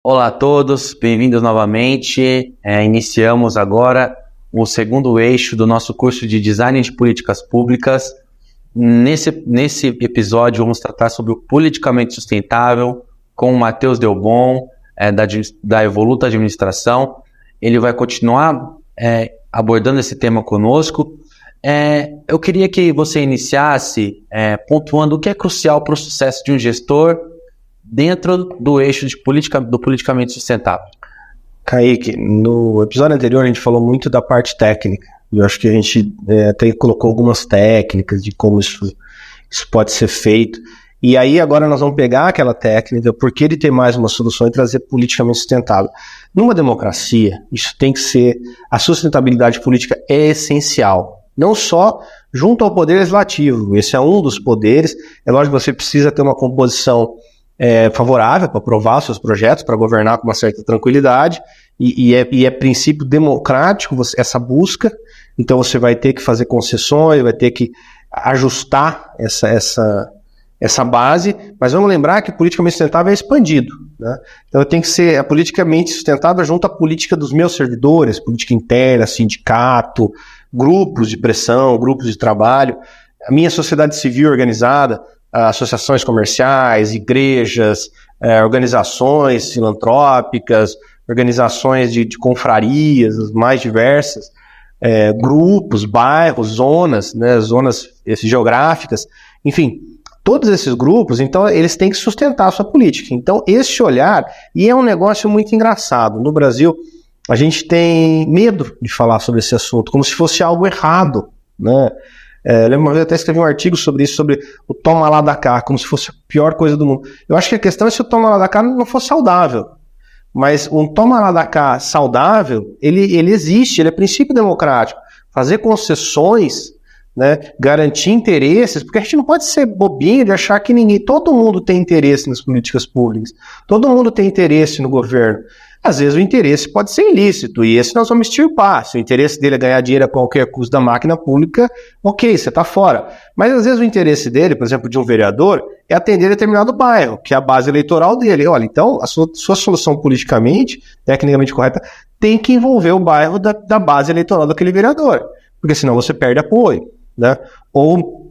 Olá a todos, bem-vindos novamente. Iniciamos agora o segundo eixo do nosso curso de Design de Políticas Públicas. Nesse episódio vamos tratar sobre o politicamente sustentável com o Matheus Delbon, da Evoluta Administração. Ele vai continuar abordando esse tema conosco. Eu queria que você iniciasse pontuando o que é crucial para o sucesso de um gestor dentro do eixo do politicamente sustentável. Kaique, no episódio anterior a gente falou muito da parte técnica. Eu acho que a gente até colocou algumas técnicas de como isso pode ser feito. E aí agora nós vamos pegar aquela técnica, por que ele ter mais uma solução e trazer politicamente sustentável. Numa democracia, isso tem que ser, a sustentabilidade política é essencial. Não só junto ao poder legislativo, esse é um dos poderes. É lógico que você precisa ter uma composição favorável para aprovar os seus projetos, para governar com uma certa tranquilidade, e é princípio democrático essa busca. Então você vai ter que fazer concessões, vai ter que ajustar essa base, mas vamos lembrar que politicamente sustentável é expandido, né? Então tem que ser a politicamente sustentável junto à política dos meus servidores, política interna, sindicato, grupos de pressão, grupos de trabalho, a minha sociedade civil organizada, associações comerciais, igrejas, organizações filantrópicas, organizações de confrarias, as mais diversas, grupos, bairros, zonas, né, zonas geográficas, enfim, todos esses grupos, então, eles têm que sustentar a sua política. Então, esse olhar, e é um negócio muito engraçado, no Brasil, a gente tem medo de falar sobre esse assunto, como se fosse algo errado, né? Eu lembro uma vez, eu até escrevi um artigo sobre isso, sobre o toma lá da cá, como se fosse a pior coisa do mundo. Eu acho que a questão é se o toma lá da cá não for saudável. Mas um toma lá da cá saudável, ele existe, ele é princípio democrático. Fazer concessões, né, garantir interesses, porque a gente não pode ser bobinho de achar que todo mundo tem interesse nas políticas públicas. Todo mundo tem interesse no governo. Às vezes o interesse pode ser ilícito, e esse nós vamos extirpar. Se o interesse dele é ganhar dinheiro a qualquer custo da máquina pública, ok, você está fora. Mas às vezes o interesse dele, por exemplo, de um vereador, é atender determinado bairro, que é a base eleitoral dele. Olha, então a sua solução politicamente, tecnicamente correta, tem que envolver o bairro da base eleitoral daquele vereador, porque senão você perde apoio, né? Ou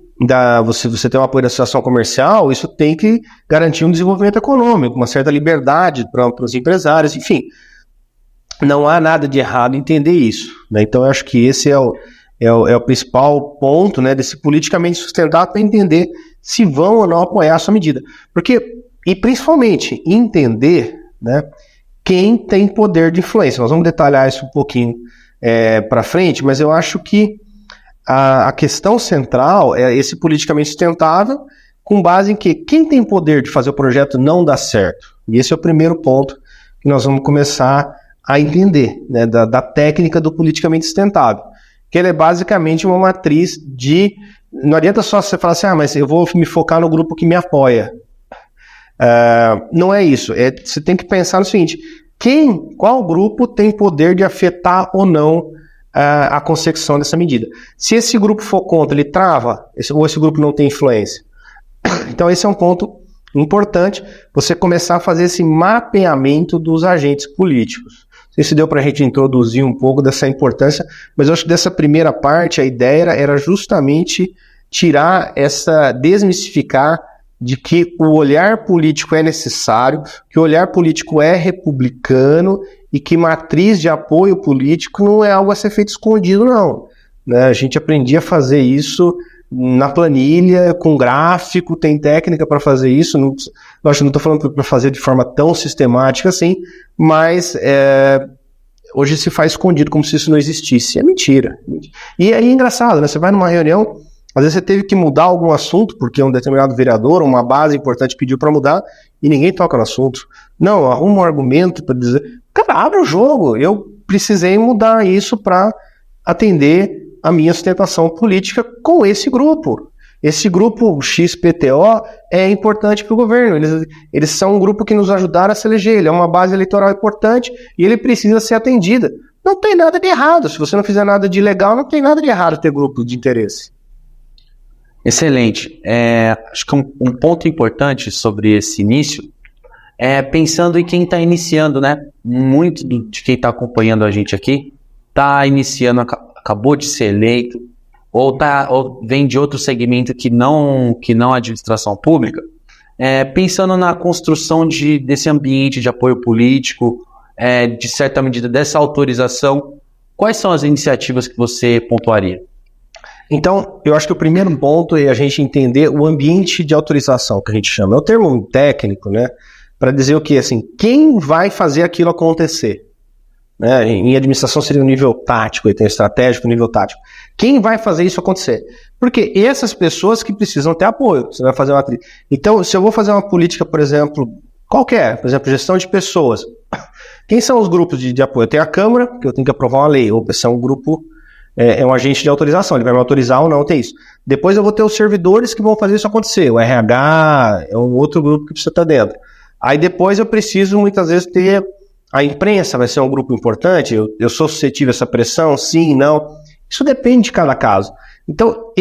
você tem um apoio da associação comercial, isso tem que garantir um desenvolvimento econômico, uma certa liberdade para os empresários, enfim. Não há nada de errado em entender isso, né? Então eu acho que esse é o principal ponto, né, desse politicamente sustentável, para entender se vão ou não apoiar a sua medida. E principalmente entender, né, quem tem poder de influência. Nós vamos detalhar isso um pouquinho para frente, mas eu acho que a questão central é esse politicamente sustentável, com base em que quem tem poder de fazer o projeto não dá certo. E esse é o primeiro ponto que nós vamos começar a entender, né, da técnica do politicamente sustentável. Que ele é basicamente uma matriz de... Não adianta só você falar assim, mas eu vou me focar no grupo que me apoia. Não é isso. Você tem que pensar no seguinte, qual grupo tem poder de afetar ou não a consecução dessa medida. Se esse grupo for contra, ele trava, ou esse grupo não tem influência. Então esse é um ponto importante, você começar a fazer esse mapeamento dos agentes políticos. Não sei se deu para a gente introduzir um pouco dessa importância, mas eu acho que dessa primeira parte a ideia era justamente desmistificar de que o olhar político é necessário, que o olhar político é republicano e que matriz de apoio político não é algo a ser feito escondido, não. Né? A gente aprendia a fazer isso na planilha, com gráfico, tem técnica para fazer isso. Não estou falando para fazer de forma tão sistemática assim, mas hoje se faz escondido como se isso não existisse. É mentira. E aí é engraçado, né? Você vai numa reunião, às vezes você teve que mudar algum assunto, porque um determinado vereador, uma base importante pediu para mudar, e ninguém toca no assunto. Não, arruma um argumento para dizer, cara, abre o jogo, eu precisei mudar isso para atender a minha sustentação política com esse grupo. Esse grupo XPTO é importante para o governo, eles são um grupo que nos ajudaram a se eleger, ele é uma base eleitoral importante e ele precisa ser atendida. Não tem nada de errado, se você não fizer nada de ilegal, não tem nada de errado ter grupo de interesse. Excelente. Acho que um ponto importante sobre esse início Pensando em quem está iniciando, né? Muito de quem está acompanhando a gente aqui está iniciando, acabou de ser eleito, ou vem de outro segmento que não a administração pública, pensando na construção desse ambiente de apoio político, de certa medida, dessa autorização, quais são as iniciativas que você pontuaria? Então, eu acho que o primeiro ponto é a gente entender o ambiente de autorização, que a gente chama. É um termo técnico, né? Para dizer o quê? Assim, quem vai fazer aquilo acontecer? Né? Em administração seria o nível tático, e tem estratégico, nível tático. Quem vai fazer isso acontecer? Porque essas pessoas que precisam ter apoio. Você vai fazer uma... Então, se eu vou fazer uma política, por exemplo, qualquer, por exemplo, gestão de pessoas, quem são os grupos de apoio? Eu tenho a Câmara, que eu tenho que aprovar uma lei, ou se é um grupo, é um agente de autorização, ele vai me autorizar ou não, tem isso. Depois eu vou ter os servidores que vão fazer isso acontecer, o RH, é um outro grupo que precisa estar dentro. Aí depois eu preciso, muitas vezes, ter a imprensa, vai ser um grupo importante, eu sou suscetível a essa pressão, sim, não. Isso depende de cada caso. Então,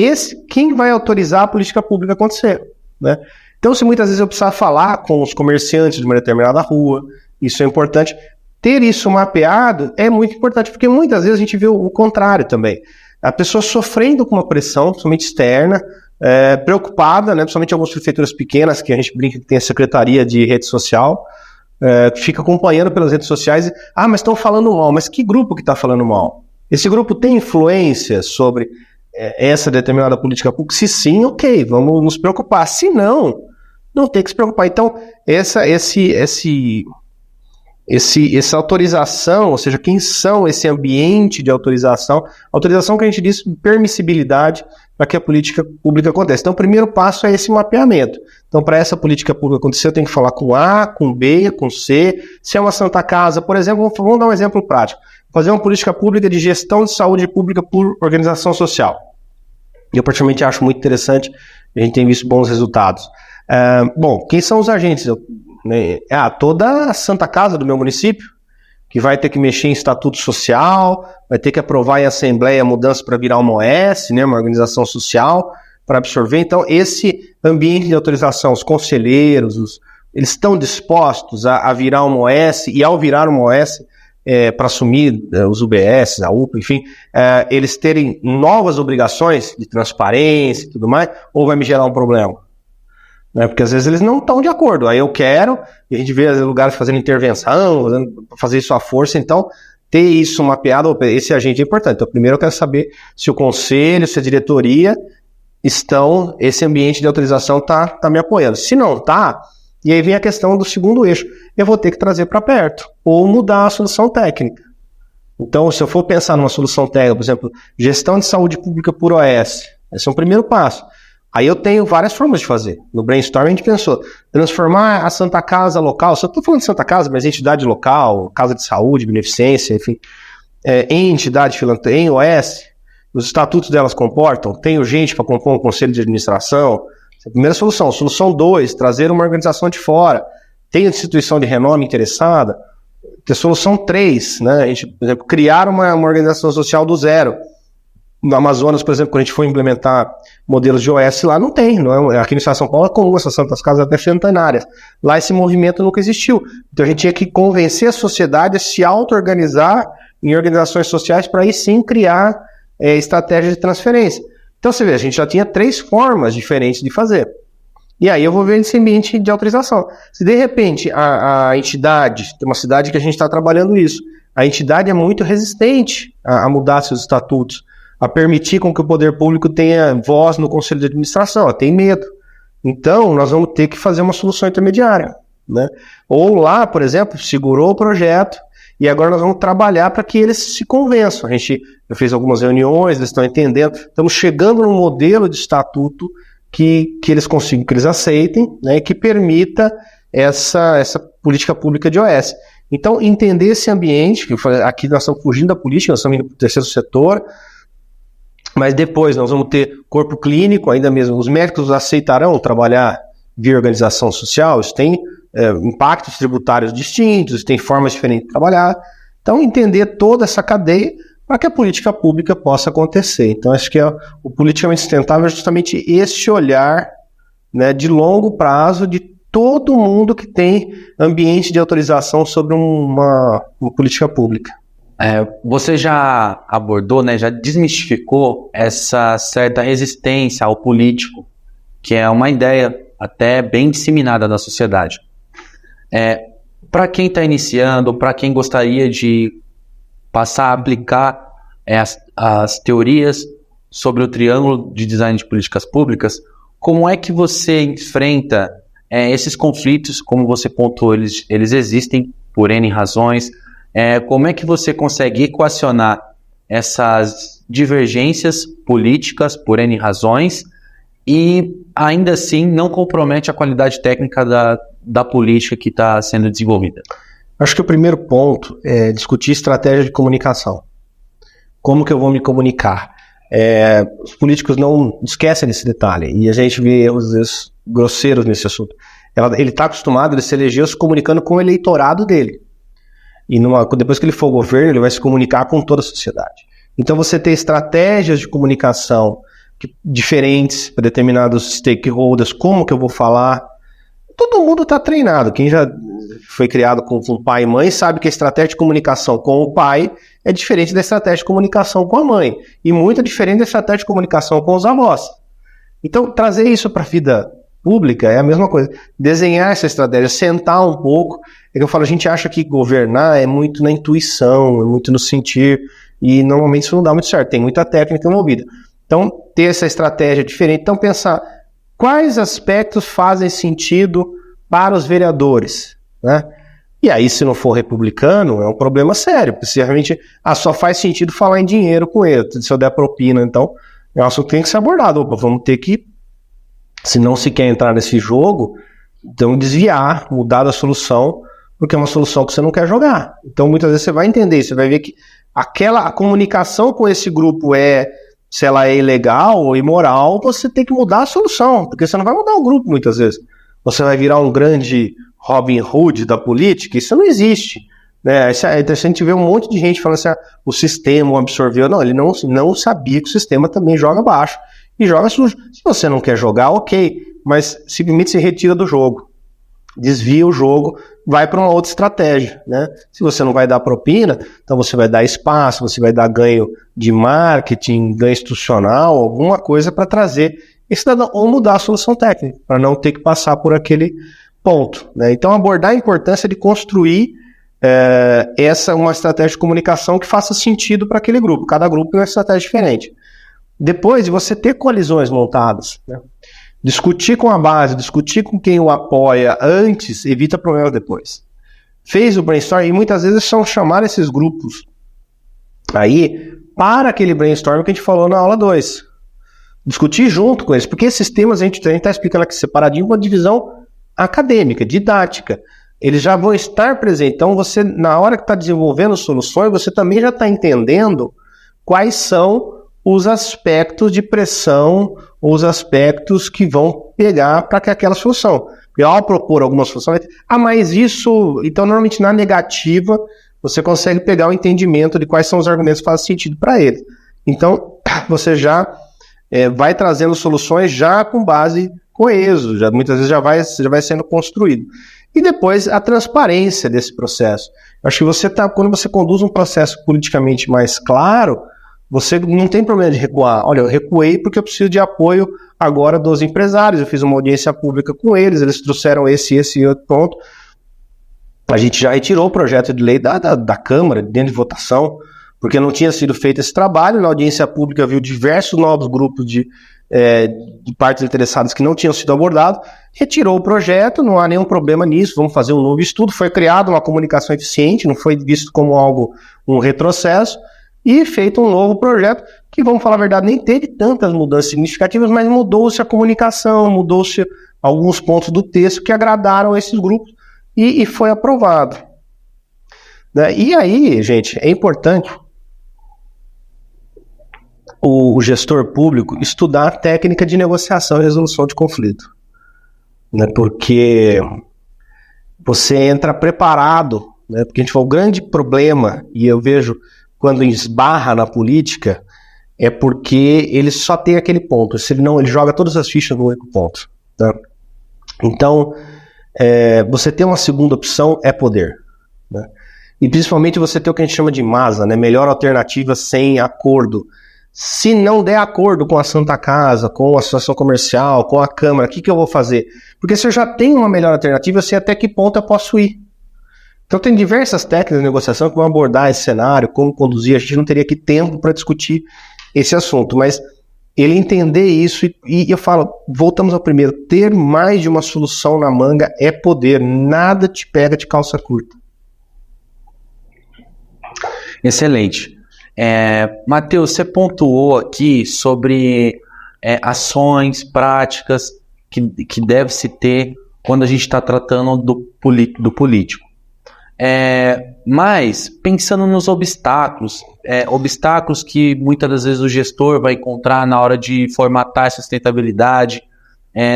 quem vai autorizar a política pública acontecer? Né? Então, se muitas vezes eu precisar falar com os comerciantes de uma determinada rua, isso é importante. Ter isso mapeado é muito importante, porque muitas vezes a gente vê o contrário também. A pessoa sofrendo com uma pressão, principalmente externa, preocupada, né, principalmente em algumas prefeituras pequenas, que a gente brinca que tem a secretaria de rede social, fica acompanhando pelas redes sociais, mas estão falando mal, mas que grupo que está falando mal? Esse grupo tem influência sobre essa determinada política pública? Se sim, ok, vamos nos preocupar. Se não, não tem que se preocupar. Então, essa autorização, ou seja, quem são esse ambiente de autorização que a gente diz permissibilidade para que a política pública aconteça. Então, o primeiro passo é esse mapeamento. Então, para essa política pública acontecer, eu tenho que falar com A, com B, com C. Se é uma Santa Casa, por exemplo, vamos dar um exemplo prático. Fazer uma política pública de gestão de saúde pública por organização social. Eu, particularmente, acho muito interessante, a gente tem visto bons resultados. Bom, quem são os agentes? Toda a Santa Casa do meu município, que vai ter que mexer em estatuto social, vai ter que aprovar em assembleia a mudança para virar uma OS, né, uma organização social, para absorver. Então, esse ambiente de autorização, os conselheiros, eles estão dispostos a virar uma OS, e ao virar uma OS, para assumir os UBS, a UPA, enfim, eles terem novas obrigações de transparência e tudo mais, ou vai me gerar um problema? Porque às vezes eles não estão de acordo. Aí eu quero, e a gente vê lugares fazendo intervenção, fazer isso à força, então ter isso mapeado, esse agente é importante. Então primeiro eu quero saber se o conselho, se a diretoria esse ambiente de autorização está me apoiando. Se não está, e aí vem a questão do segundo eixo, eu vou ter que trazer para perto, ou mudar a solução técnica. Então se eu for pensar numa solução técnica, por exemplo, gestão de saúde pública por OS, esse é um primeiro passo. Aí eu tenho várias formas de fazer. No brainstorm a gente pensou, transformar a Santa Casa local, só estou falando de Santa Casa, mas entidade local, casa de saúde, beneficência, enfim, em entidade filantrópica, em OS, os estatutos delas comportam, tenho gente para compor um conselho de administração. Essa é a primeira solução. Solução 2, trazer uma organização de fora, tem instituição de renome interessada. Tem solução 3, né? A gente, por exemplo, criar uma organização social do zero. No Amazonas, por exemplo, quando a gente foi implementar modelos de OS lá, não tem. Aqui no estado de São Paulo é comum essas santas casas até centenárias. Lá esse movimento nunca existiu. Então a gente tinha que convencer a sociedade a se auto-organizar em organizações sociais para aí sim criar estratégias de transferência. Então você vê, a gente já tinha 3 formas diferentes de fazer. E aí eu vou ver esse ambiente de autorização. Se de repente a entidade, tem uma cidade que a gente está trabalhando isso, a entidade é muito resistente a mudar seus estatutos, a permitir com que o poder público tenha voz no conselho de administração, ela tem medo. Então, nós vamos ter que fazer uma solução intermediária. Né? Ou lá, por exemplo, segurou o projeto e agora nós vamos trabalhar para que eles se convençam. A gente já fez algumas reuniões, eles estão entendendo, estamos chegando num modelo de estatuto que eles consigam, que eles aceitem, né, que permita essa política pública de OS. Então, entender esse ambiente, que aqui nós estamos fugindo da política, nós estamos indo para o terceiro setor, mas depois nós vamos ter corpo clínico, ainda mesmo, os médicos aceitarão trabalhar via organização social, isso tem impactos tributários distintos, tem formas diferentes de trabalhar. Então, entender toda essa cadeia para que a política pública possa acontecer. Então, acho que o politicamente sustentável é justamente esse olhar, né, de longo prazo de todo mundo que tem ambiente de autorização sobre uma política pública. Você já abordou, né, já desmistificou essa certa resistência ao político, que é uma ideia até bem disseminada na sociedade. Para quem está iniciando, para quem gostaria de passar a aplicar as teorias sobre o triângulo de design de políticas públicas, como é que você enfrenta esses conflitos? Como você pontuou, eles existem por N razões. Como é que você consegue equacionar essas divergências políticas por N razões e ainda assim não compromete a qualidade técnica da política que está sendo desenvolvida? Acho que o primeiro ponto é discutir estratégia de comunicação. Como que eu vou me comunicar? Os políticos não esquecem desse detalhe e a gente vê erros, às vezes, grosseiros nesse assunto. Ele está acostumado, ele se elegeu se comunicando com o eleitorado dele. E depois que ele for governo, ele vai se comunicar com toda a sociedade. Então você tem estratégias de comunicação diferentes para determinados stakeholders, como que eu vou falar. Todo mundo está treinado. Quem já foi criado com pai e mãe sabe que a estratégia de comunicação com o pai é diferente da estratégia de comunicação com a mãe. E muito diferente da estratégia de comunicação com os avós. Então, trazer isso para a vida pública é a mesma coisa. Desenhar essa estratégia, sentar um pouco. É que eu falo, a gente acha que governar é muito na intuição, é muito no sentir. E normalmente isso não dá muito certo. Tem muita técnica envolvida. Então, ter essa estratégia diferente. Então, pensar quais aspectos fazem sentido para os vereadores, né? E aí, se não for republicano, é um problema sério, porque se realmente só faz sentido falar em dinheiro com ele, se eu der propina, então, é um assunto que tem que ser abordado. Opa, vamos ter que, se não se quer entrar nesse jogo, então desviar, mudar da solução, porque é uma solução que você não quer jogar. Então, muitas vezes você vai entender isso, você vai ver que a comunicação com esse grupo se ela é ilegal ou imoral, você tem que mudar a solução, porque você não vai mudar o grupo muitas vezes. Você vai virar um grande Robin Hood da política, isso não existe. Né? A gente vê um monte de gente falando assim, o sistema absorveu. Não, ele não sabia que o sistema também joga baixo e joga sujo. Se você não quer jogar, ok, mas simplesmente se retira do jogo. Desvia o jogo, vai para uma outra estratégia, né? Se você não vai dar propina, então você vai dar espaço, você vai dar ganho de marketing, ganho institucional, alguma coisa para trazer esse cidadão, ou mudar a solução técnica, para não ter que passar por aquele ponto, né? Então abordar a importância de construir uma estratégia de comunicação que faça sentido para aquele grupo, cada grupo tem uma estratégia diferente. Depois de você ter coalizões montadas, né? Discutir com a base, discutir com quem o apoia antes, evita problemas depois. Fez o brainstorm e muitas vezes são chamar esses grupos aí para aquele brainstorm que a gente falou na aula 2. Discutir junto com eles, porque esses temas a gente está explicando aqui separadinho com a divisão acadêmica, didática. Eles já vão estar presentes. Então você, na hora que está desenvolvendo soluções, você também já está entendendo quais são os aspectos de pressão, os aspectos que vão pegar para aquela solução. E ao propor alguma solução, mas isso, então normalmente na negativa, você consegue pegar o entendimento de quais são os argumentos que fazem sentido para ele. Então, você já vai trazendo soluções já com base coeso, muitas vezes já vai sendo construído. E depois a transparência desse processo. Eu acho que quando você conduz um processo politicamente mais claro, você não tem problema de recuar. Olha, eu recuei porque eu preciso de apoio agora dos empresários. Eu fiz uma audiência pública com eles trouxeram esse e outro ponto. A gente já retirou o projeto de lei da Câmara, dentro de votação, porque não tinha sido feito esse trabalho. Na audiência pública viu diversos novos grupos de partes interessadas que não tinham sido abordados. Retirou o projeto, não há nenhum problema nisso, vamos fazer um novo estudo. Foi criada uma comunicação eficiente, não foi visto como um retrocesso. E feito um novo projeto, que, vamos falar a verdade, nem teve tantas mudanças significativas, mas mudou-se a comunicação, mudou-se alguns pontos do texto que agradaram esses grupos e foi aprovado. Né? E aí, gente, é importante o gestor público estudar a técnica de negociação e resolução de conflito. Né? Porque você entra preparado, né? Porque a gente fala, o grande problema, e eu vejo quando esbarra na política, é porque ele só tem aquele ponto. Se ele joga todas as fichas no único ponto. Tá? Então, você ter uma segunda opção é poder, né? E principalmente você ter o que a gente chama de MASA, né? Melhor alternativa sem acordo. Se não der acordo com a Santa Casa, com a associação comercial, com a Câmara, o que eu vou fazer? Porque se eu já tenho uma melhor alternativa, eu sei até que ponto eu posso ir. Então tem diversas técnicas de negociação que vão abordar esse cenário, como conduzir. A gente não teria aqui tempo para discutir esse assunto, mas ele entender isso, e eu falo, voltamos ao primeiro, ter mais de uma solução na manga é poder, nada te pega de calça curta. Excelente. Matheus, você pontuou aqui sobre ações, práticas que deve-se ter quando a gente está tratando do político. Mas, pensando nos obstáculos que muitas das vezes o gestor vai encontrar na hora de formatar a sustentabilidade,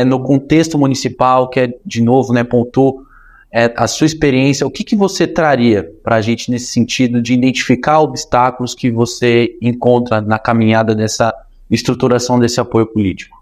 no contexto municipal, que de novo, né, pontuou a sua experiência, o que você traria para a gente nesse sentido de identificar obstáculos que você encontra na caminhada dessa estruturação desse apoio político?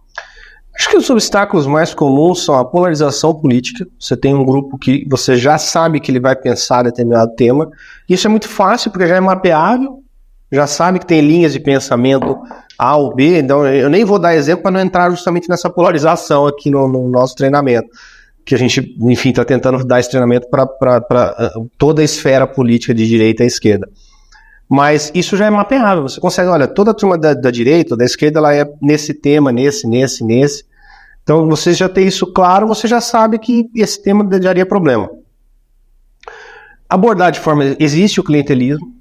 Acho que os obstáculos mais comuns são a polarização política. Você tem um grupo que você já sabe que ele vai pensar determinado tema. Isso é muito fácil, porque já é mapeável, já sabe que tem linhas de pensamento A ou B. Então, eu nem vou dar exemplo para não entrar justamente nessa polarização aqui no nosso treinamento, que a gente, enfim, está tentando dar esse treinamento para toda a esfera política de direita e esquerda. Mas isso já é mapeável, você consegue, olha, toda a turma da direita ou da esquerda, ela é nesse tema, nesse. Então, você já tem isso claro, você já sabe que esse tema daria problema. Abordar de forma, existe o clientelismo,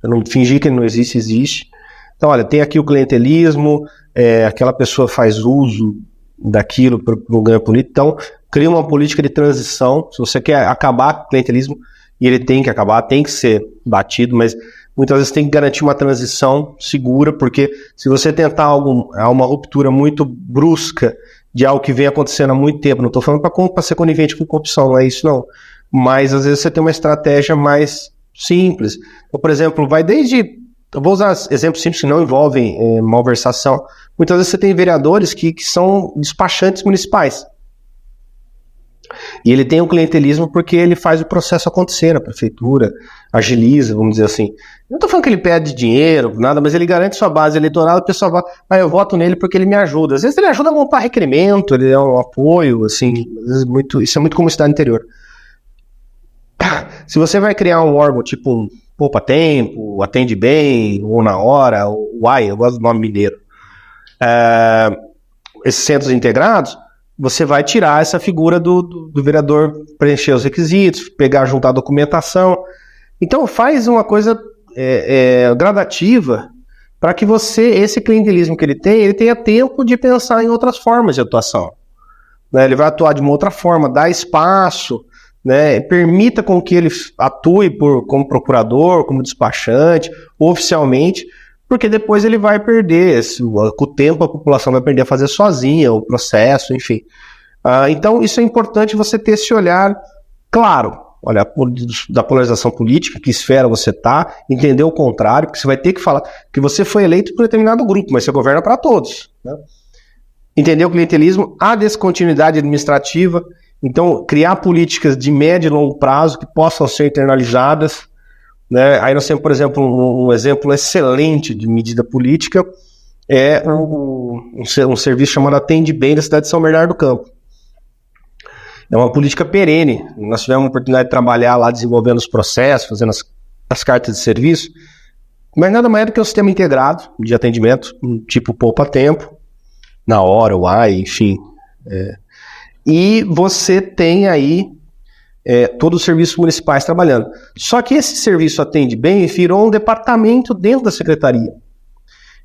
eu não fingir que ele não existe, existe. Então, olha, tem aqui o clientelismo, aquela pessoa faz uso daquilo para o ganho político, então cria uma política de transição. Se você quer acabar com o clientelismo, e ele tem que acabar, tem que ser batido, mas muitas vezes tem que garantir uma transição segura, porque se você tentar uma ruptura muito brusca de algo que vem acontecendo há muito tempo, não estou falando para ser conivente com corrupção, não é isso não, mas às vezes você tem uma estratégia mais simples. Então, por exemplo, vai desde, eu vou usar exemplos simples que não envolvem malversação. Muitas vezes você tem vereadores que são despachantes municipais. E ele tem o clientelismo porque ele faz o processo acontecer na prefeitura, agiliza, vamos dizer assim. Não estou falando que ele pede dinheiro, nada, mas ele garante sua base eleitoral, o pessoal vai, eu voto nele porque ele me ajuda. Às vezes ele ajuda a montar requerimento, ele é um apoio, assim, às vezes isso é muito como cidade interior. Se você vai criar um órgão tipo um Poupa Tempo, Atende Bem, ou Na Hora, ou UAI, eu gosto do nome mineiro, esses centros integrados, você vai tirar essa figura do vereador preencher os requisitos, juntar a documentação. Então faz uma coisa gradativa para que esse clientelismo que ele tenha tempo de pensar em outras formas de atuação. Né? Ele vai atuar de uma outra forma, dá espaço, né? Permita com que ele atue como procurador, como despachante, oficialmente, porque depois ele vai perder, com o tempo a população vai perder a fazer sozinha o processo, enfim. Então isso é importante você ter esse olhar claro, olhar da polarização política, que esfera você está, entender o contrário, porque você vai ter que falar que você foi eleito por determinado grupo, mas você governa para todos. Né? Entender o clientelismo, a descontinuidade administrativa, então criar políticas de médio e longo prazo que possam ser internalizadas. Né? Aí nós temos, por exemplo, um exemplo excelente de medida política, um serviço chamado Atende Bem da cidade de São Bernardo do Campo. É uma política perene. Nós tivemos a oportunidade de trabalhar lá desenvolvendo os processos, fazendo as cartas de serviço, mas nada mais do que um sistema integrado de atendimento, tipo Poupa Tempo, Na Hora, UAI, enfim. E você tem aí todos os serviços municipais trabalhando. Só que esse serviço Atende Bem virou um departamento dentro da secretaria.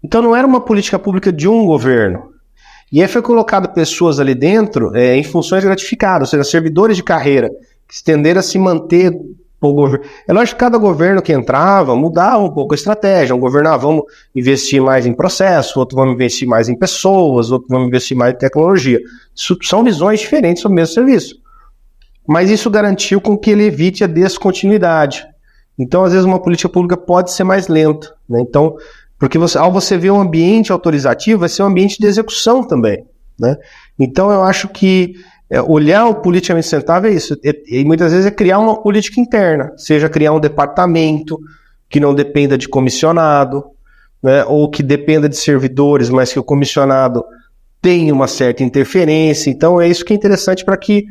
Então não era uma política pública de um governo. E aí foi colocado pessoas ali dentro em funções gratificadas, ou seja, servidores de carreira, que tenderam a se manter o governo. É lógico que cada governo que entrava mudava um pouco a estratégia. Um governo, vamos investir mais em processo, outro vamos investir mais em pessoas, outro vamos investir mais em tecnologia. Isso são visões diferentes sobre o mesmo serviço. Mas isso garantiu com que ele evite a descontinuidade. Então, às vezes, uma política pública pode ser mais lenta. Né? Então, porque ao você ver um ambiente autorizativo, vai ser um ambiente de execução também. Né? Então, eu acho que Olhar o politicamente sustentável é isso, e muitas vezes é criar uma política interna, seja criar um departamento que não dependa de comissionado, né, ou que dependa de servidores, mas que o comissionado tenha uma certa interferência. Então é isso que é interessante para que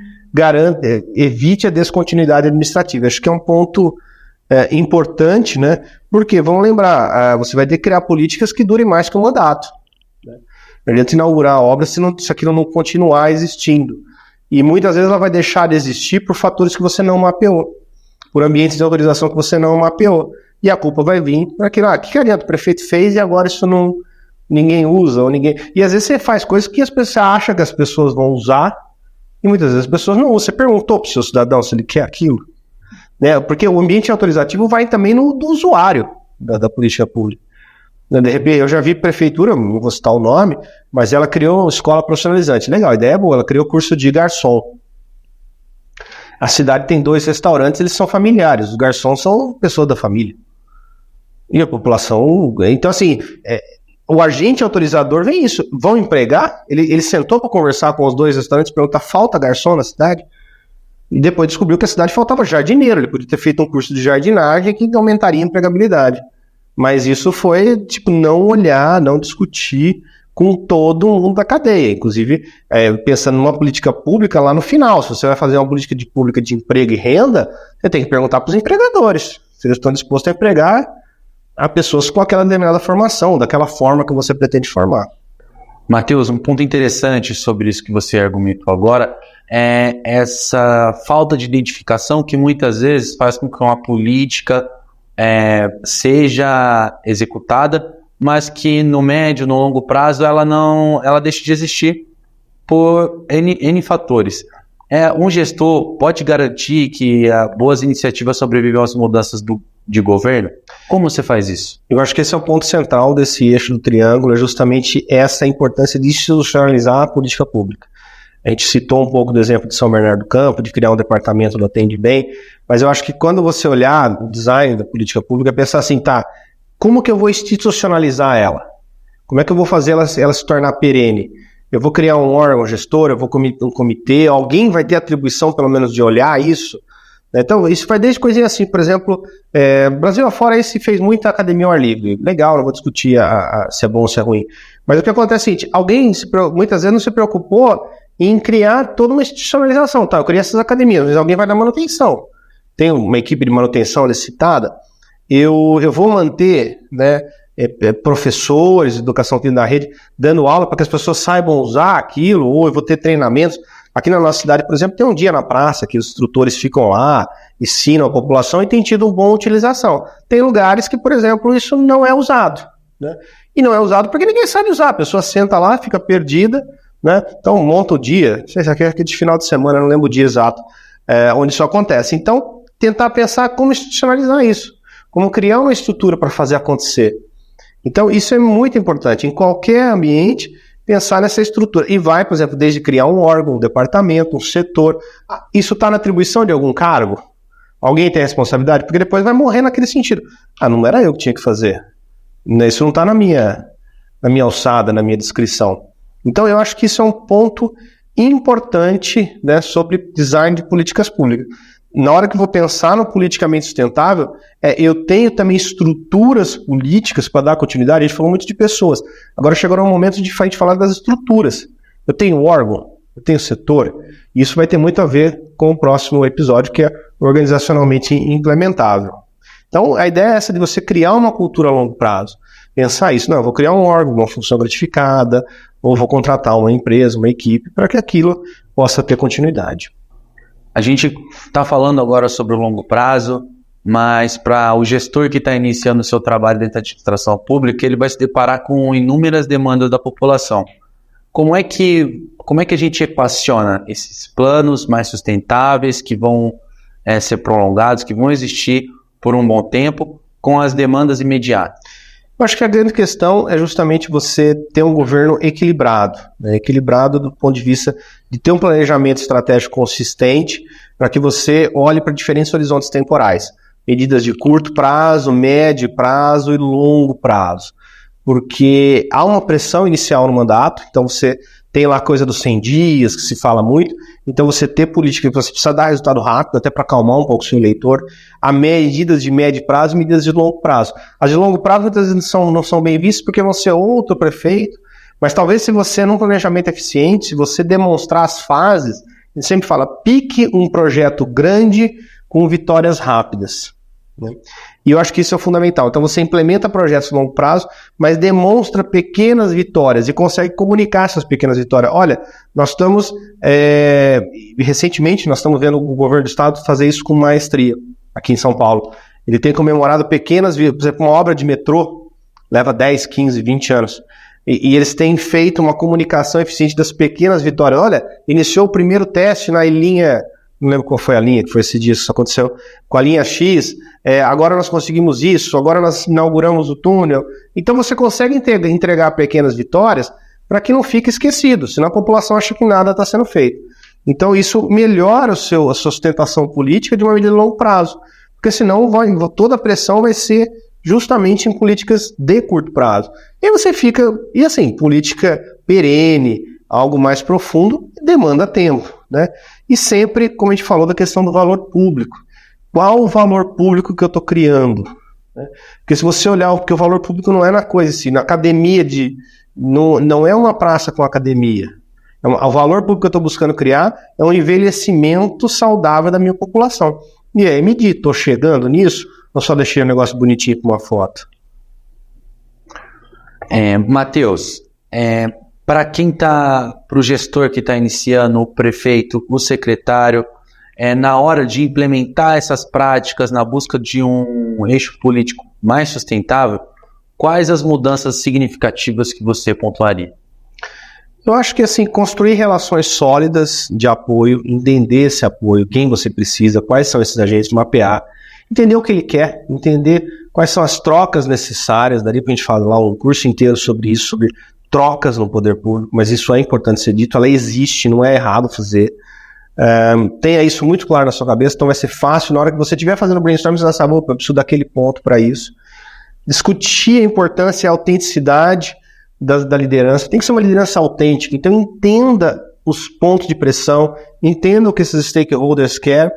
evite a descontinuidade administrativa. Acho que é um ponto importante, né? Porque, vamos lembrar, você vai ter que criar políticas que durem mais que um mandato. Né? Não adianta inaugurar a obra se aquilo não continuar existindo. E muitas vezes ela vai deixar de existir por fatores que você não mapeou, por ambientes de autorização que você não mapeou. E a culpa vai vir para aquilo, que adianta, o prefeito fez e agora isso ninguém usa, ou ninguém... E às vezes você faz coisas que você acha que as pessoas vão usar, e muitas vezes as pessoas não usam. Você perguntou para o seu cidadão se ele quer aquilo, né? Porque o ambiente autorizativo vai também do usuário da política pública. De repente, eu já vi prefeitura, não vou citar o nome, mas ela criou escola profissionalizante. Legal, a ideia é boa, ela criou curso de garçom. A cidade tem 2 restaurantes, eles são familiares, os garçons são pessoas da família. E a população... Então, assim, o agente autorizador vê isso. Vão empregar? Ele sentou para conversar com os 2 restaurantes, perguntar, falta garçom na cidade? E depois descobriu que a cidade faltava jardineiro. Ele podia ter feito um curso de jardinagem que aumentaria a empregabilidade. Mas isso foi, não olhar, não discutir com todo mundo da cadeia. Inclusive, pensando numa política pública lá no final. Se você vai fazer uma política pública de emprego e renda, você tem que perguntar para os empregadores se eles estão dispostos a empregar a pessoas com aquela determinada formação, daquela forma que você pretende formar. Matheus, um ponto interessante sobre isso que você argumentou agora é essa falta de identificação que muitas vezes faz com que uma política seja executada, mas que no médio, no longo prazo, ela deixe de existir por N fatores. Um gestor pode garantir que boas iniciativas sobrevivem às mudanças de governo? Como você faz isso? Eu acho que esse é o ponto central desse eixo do triângulo, é justamente essa importância de institucionalizar a política pública. A gente citou um pouco do exemplo de São Bernardo do Campo, de criar um departamento do Atende Bem, mas eu acho que quando você olhar o design da política pública, pensar assim, como que eu vou institucionalizar ela? Como é que eu vou fazer ela se tornar perene? Eu vou criar um órgão gestor, eu vou um comitê, alguém vai ter atribuição pelo menos de olhar isso? Então, isso vai desde coisinhas assim, por exemplo, Brasil afora aí se fez muita academia ao ar livre. Legal, não vou discutir se é bom ou se é ruim. Mas o que acontece é o seguinte, alguém muitas vezes não se preocupou em criar toda uma institucionalização. Eu criei essas academias, mas alguém vai dar manutenção. Tem uma equipe de manutenção licitada. Eu vou manter, né, professores de educação física da rede dando aula para que as pessoas saibam usar aquilo, ou eu vou ter treinamentos. Aqui na nossa cidade, por exemplo, tem um dia na praça que os instrutores ficam lá, ensinam a população e tem tido uma boa utilização. Tem lugares que, por exemplo, isso não é usado, né? E não é usado porque ninguém sabe usar. A pessoa senta lá, fica perdida, né? Então monta o dia, não sei se aqui é de final de semana, não lembro o dia exato, onde isso acontece. Então, tentar pensar como institucionalizar isso, como criar uma estrutura para fazer acontecer. Então, isso é muito importante. Em qualquer ambiente, pensar nessa estrutura. E vai, por exemplo, desde criar um órgão, um departamento, um setor. Isso está na atribuição de algum cargo? Alguém tem responsabilidade? Porque depois vai morrer naquele sentido. Não era eu que tinha que fazer. Isso não está na minha alçada, na minha descrição. Então, eu acho que isso é um ponto importante, né, sobre design de políticas públicas. Na hora que eu vou pensar no politicamente sustentável, eu tenho também estruturas políticas para dar continuidade. A gente falou muito de pessoas. Agora chegou no momento de a gente falar das estruturas. Eu tenho órgão, eu tenho setor. E isso vai ter muito a ver com o próximo episódio, que é organizacionalmente implementável. Então, a ideia é essa de você criar uma cultura a longo prazo. Pensar isso, eu vou criar um órgão, uma função gratificada, ou vou contratar uma empresa, uma equipe, para que aquilo possa ter continuidade. A gente está falando agora sobre o longo prazo, mas para o gestor que está iniciando o seu trabalho dentro da administração pública, ele vai se deparar com inúmeras demandas da população. Como é que a gente equaciona esses planos mais sustentáveis que vão ser prolongados, que vão existir por um bom tempo, com as demandas imediatas? Eu acho que a grande questão é justamente você ter um governo equilibrado, né? Equilibrado do ponto de vista de ter um planejamento estratégico consistente para que você olhe para diferentes horizontes temporais. Medidas de curto prazo, médio prazo e longo prazo. Porque há uma pressão inicial no mandato, então você Tem lá a coisa dos 100 dias, que se fala muito. Então, você ter política que você precisa dar resultado rápido, até para acalmar um pouco o seu eleitor. Há medidas de médio prazo e medidas de longo prazo. As de longo prazo, muitas vezes, não são bem vistas porque vão ser outro prefeito. Mas talvez, se você, num planejamento eficiente, se você demonstrar as fases, a gente sempre fala, pique um projeto grande com vitórias rápidas. Né? E eu acho que isso é fundamental. Então você implementa projetos de longo prazo, mas demonstra pequenas vitórias e consegue comunicar essas pequenas vitórias. Olha, nós estamos, recentemente, nós estamos vendo o governo do estado fazer isso com maestria, aqui em São Paulo. Ele tem comemorado pequenas, por exemplo, uma obra de metrô, leva 10, 15, 20 anos. E eles têm feito uma comunicação eficiente das pequenas vitórias. Olha, iniciou o primeiro teste na linha, não lembro qual foi a linha, que foi esse dia que isso aconteceu, com a linha X, agora nós conseguimos isso, agora nós inauguramos o túnel. Então você consegue entregar pequenas vitórias para que não fique esquecido, senão a população acha que nada está sendo feito. Então isso melhora a sustentação política de uma medida de longo prazo, porque senão toda a pressão vai ser justamente em políticas de curto prazo. E você fica, e assim, política perene, algo mais profundo, demanda tempo, né? E sempre, como a gente falou, da questão do valor público. Qual o valor público que eu estou criando? Né? Porque se você olhar, porque o valor público não é na coisa assim, na academia, não é uma praça com academia. O valor público que eu estou buscando criar é um envelhecimento saudável da minha população. E aí, medir, estou chegando nisso? Ou só deixei o negócio bonitinho com uma foto? Matheus, para o gestor que está iniciando, o prefeito, o secretário, na hora de implementar essas práticas na busca de um eixo político mais sustentável, quais as mudanças significativas que você pontuaria? Eu acho que assim, construir relações sólidas de apoio, entender esse apoio, quem você precisa, quais são esses agentes, mapear, entender o que ele quer, entender quais são as trocas necessárias. Daria para a gente falar um curso inteiro sobre isso, sobre trocas no poder público, mas isso é importante ser dito, ela existe, não é errado fazer. Tenha isso muito claro na sua cabeça, então vai ser fácil, na hora que você estiver fazendo brainstorm, você já sabe, eu preciso daquele ponto para isso. Discutir a importância e a autenticidade da liderança, tem que ser uma liderança autêntica, então entenda os pontos de pressão, entenda o que esses stakeholders querem,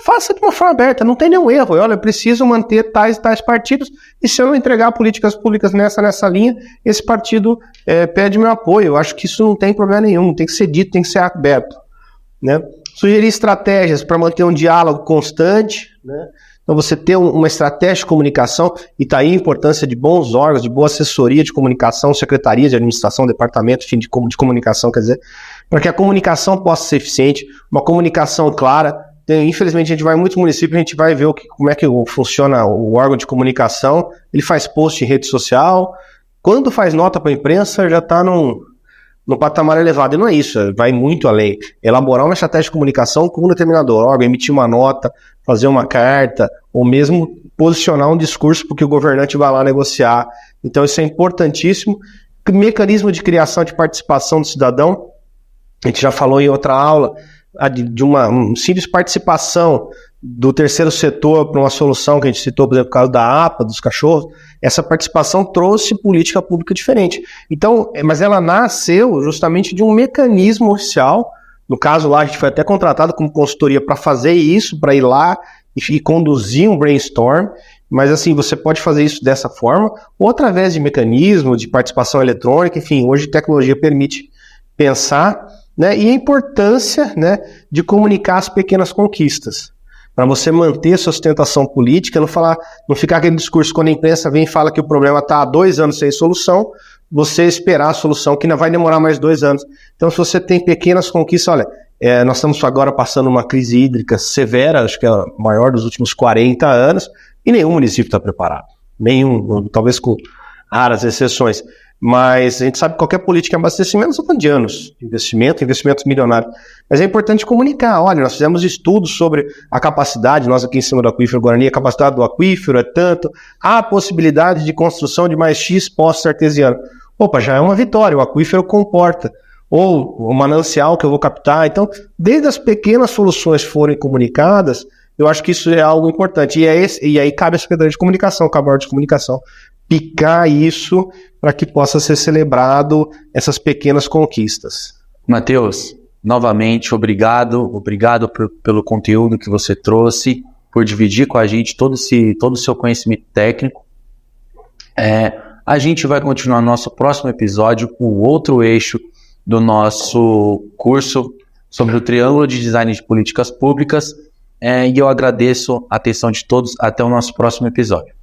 faça de uma forma aberta, não tem nenhum erro. Olha, eu preciso manter tais e tais partidos, e se eu não entregar políticas públicas nessa linha, esse partido pede meu apoio. Eu acho que isso não tem problema nenhum, tem que ser dito, tem que ser aberto. Né? Sugerir estratégias para manter um diálogo constante, né? Então você ter uma estratégia de comunicação, e está aí a importância de bons órgãos, de boa assessoria de comunicação, secretarias de administração, departamento, enfim, de comunicação, quer dizer, para que a comunicação possa ser eficiente, uma comunicação clara. Infelizmente, a gente vai em muitos municípios, a gente vai ver como é que funciona o órgão de comunicação. Ele faz post em rede social, quando faz nota para a imprensa, já está no patamar elevado. E não é isso, vai muito além. Elaborar uma estratégia de comunicação com um determinado órgão, emitir uma nota, fazer uma carta, ou mesmo posicionar um discurso porque o governante vai lá negociar. Então isso é importantíssimo. Mecanismo de criação de participação do cidadão, a gente já falou em outra aula, de uma simples participação do terceiro setor para uma solução que a gente citou, por exemplo, o caso da APA, dos cachorros. Essa participação trouxe política pública diferente. Então, mas ela nasceu justamente de um mecanismo oficial. No caso lá, a gente foi até contratado como consultoria para fazer isso, para ir lá e conduzir um brainstorm. Mas assim, você pode fazer isso dessa forma, ou através de mecanismo de participação eletrônica. Enfim, hoje a tecnologia permite pensar, né, e a importância, né, de comunicar as pequenas conquistas, para você manter a sustentação política, não ficar aquele discurso quando a imprensa vem e fala que o problema está há 2 anos sem solução, você esperar a solução que ainda vai demorar mais 2 anos. Então, se você tem pequenas conquistas, olha, nós estamos agora passando uma crise hídrica severa, acho que é a maior dos últimos 40 anos, e nenhum município está preparado. Nenhum, talvez com raras exceções. Mas a gente sabe que qualquer política de abastecimento, nós estamos falando de anos de investimentos milionários. Mas é importante comunicar. Olha, nós fizemos estudos sobre a capacidade, nós aqui em cima do Aquífero Guarani, a capacidade do aquífero é tanto, há a possibilidade de construção de mais X poços artesianos. Opa, já é uma vitória, o aquífero comporta. Ou o manancial que eu vou captar. Então, desde as pequenas soluções forem comunicadas, eu acho que isso é algo importante. E aí cabe a Secretaria de Comunicação, cabe a Ordem de Comunicação, picar isso para que possa ser celebrado essas pequenas conquistas. Matheus, novamente, obrigado pelo conteúdo que você trouxe, por dividir com a gente todo o seu conhecimento técnico. A gente vai continuar no nosso próximo episódio com o outro eixo do nosso curso sobre o Triângulo de Design de Políticas Públicas, e eu agradeço a atenção de todos. Até o nosso próximo episódio.